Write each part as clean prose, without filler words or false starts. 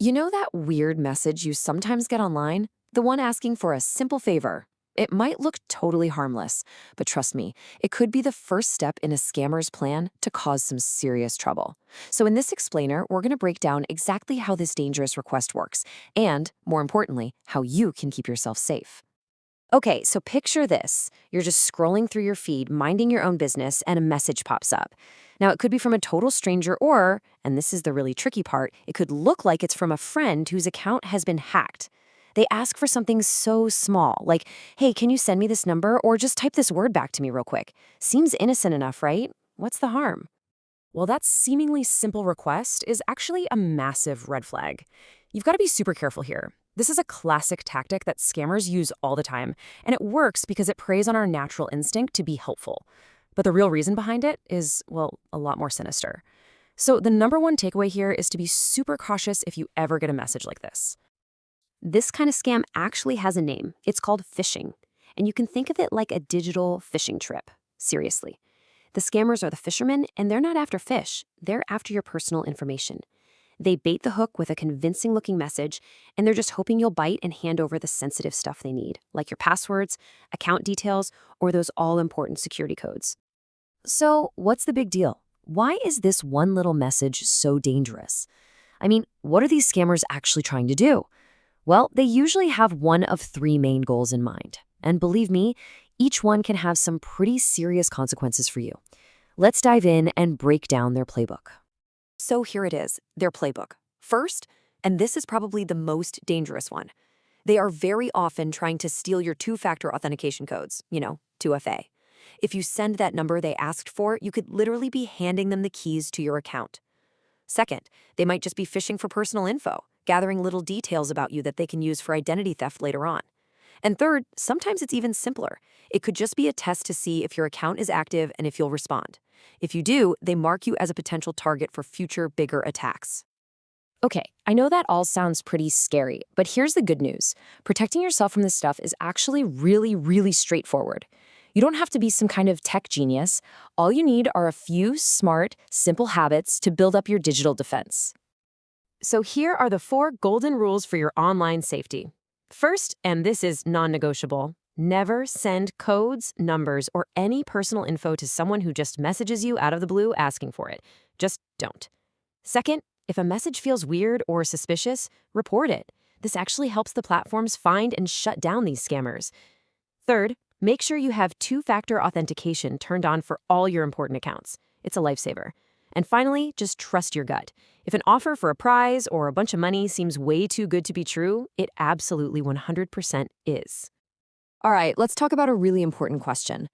You know that weird message you sometimes get online? The one asking for a simple favor. It might look totally harmless, but trust me, it could be the first step in a scammer's plan to cause some serious trouble. So in this explainer, we're going to break down exactly how this dangerous request works, and, more importantly, how you can keep yourself safe. Okay, so picture this. You're just scrolling through your feed, minding your own business, and a message pops up. Now, it could be from a total stranger or, and this is the really tricky part, it could look like it's from a friend whose account has been hacked. They ask for something so small, like, hey, can you send me this number or just type this word back to me real quick? Seems innocent enough, right? What's the harm? Well, that seemingly simple request is actually a massive red flag. You've got to be super careful here. This is a classic tactic that scammers use all the time, and it works because it preys on our natural instinct to be helpful. But the real reason behind it is, well, a lot more sinister. So the number one takeaway here is to be super cautious if you ever get a message like this. This kind of scam actually has a name. It's called phishing. And you can think of it like a digital fishing trip. Seriously. The scammers are the fishermen, and they're not after fish. They're after your personal information. They bait the hook with a convincing looking message, and they're just hoping you'll bite and hand over the sensitive stuff they need, like your passwords, account details, or those all important security codes. So, what's the big deal? Why is this one little message so dangerous? I mean, what are these scammers actually trying to do? Well, they usually have one of three main goals in mind. And believe me, each one can have some pretty serious consequences for you. Let's dive in and break down their playbook. So here it is, their playbook. First, and this is probably the most dangerous one, they are very often trying to steal your two-factor authentication codes, 2FA. If you send that number they asked for, you could literally be handing them the keys to your account. Second, they might just be fishing for personal info, gathering little details about you that they can use for identity theft later on. And third, sometimes it's even simpler. It could just be a test to see if your account is active and if you'll respond. If you do, they mark you as a potential target for future, bigger attacks. Okay, I know that all sounds pretty scary, but here's the good news. Protecting yourself from this stuff is actually really, really straightforward. You don't have to be some kind of tech genius. All you need are a few smart, simple habits to build up your digital defense. So here are the 4 golden rules for your online safety. First, and this is non-negotiable, never send codes, numbers, or any personal info to someone who just messages you out of the blue asking for it. Just don't. Second, if a message feels weird or suspicious, report it. This actually helps the platforms find and shut down these scammers. Third, make sure you have two-factor authentication turned on for all your important accounts. It's a lifesaver. And finally, just trust your gut. If an offer for a prize or a bunch of money seems way too good to be true, it absolutely 100% is. All right, let's talk about a really important question.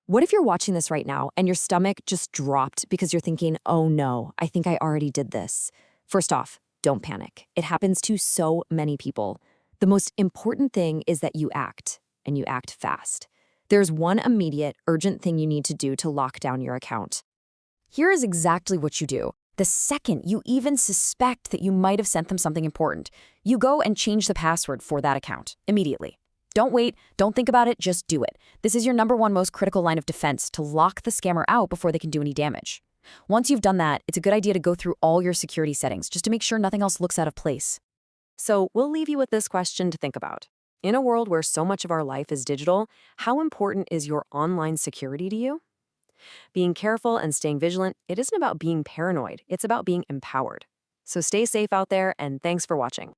What if you're watching this right now and your stomach just dropped because you're thinking, oh no, I think I already did this? First off, don't panic. It happens to so many people. The most important thing is that you act, and you act fast. There's one immediate, urgent thing you need to do to lock down your account. Here is exactly what you do. The second you even suspect that you might have sent them something important, you go and change the password for that account immediately. Don't wait, don't think about it, just do it. This is your number one most critical line of defense to lock the scammer out before they can do any damage. Once you've done that, it's a good idea to go through all your security settings just to make sure nothing else looks out of place. So we'll leave you with this question to think about. In a world where so much of our life is digital, how important is your online security to you? Being careful and staying vigilant, it isn't about being paranoid, it's about being empowered. So stay safe out there, and thanks for watching.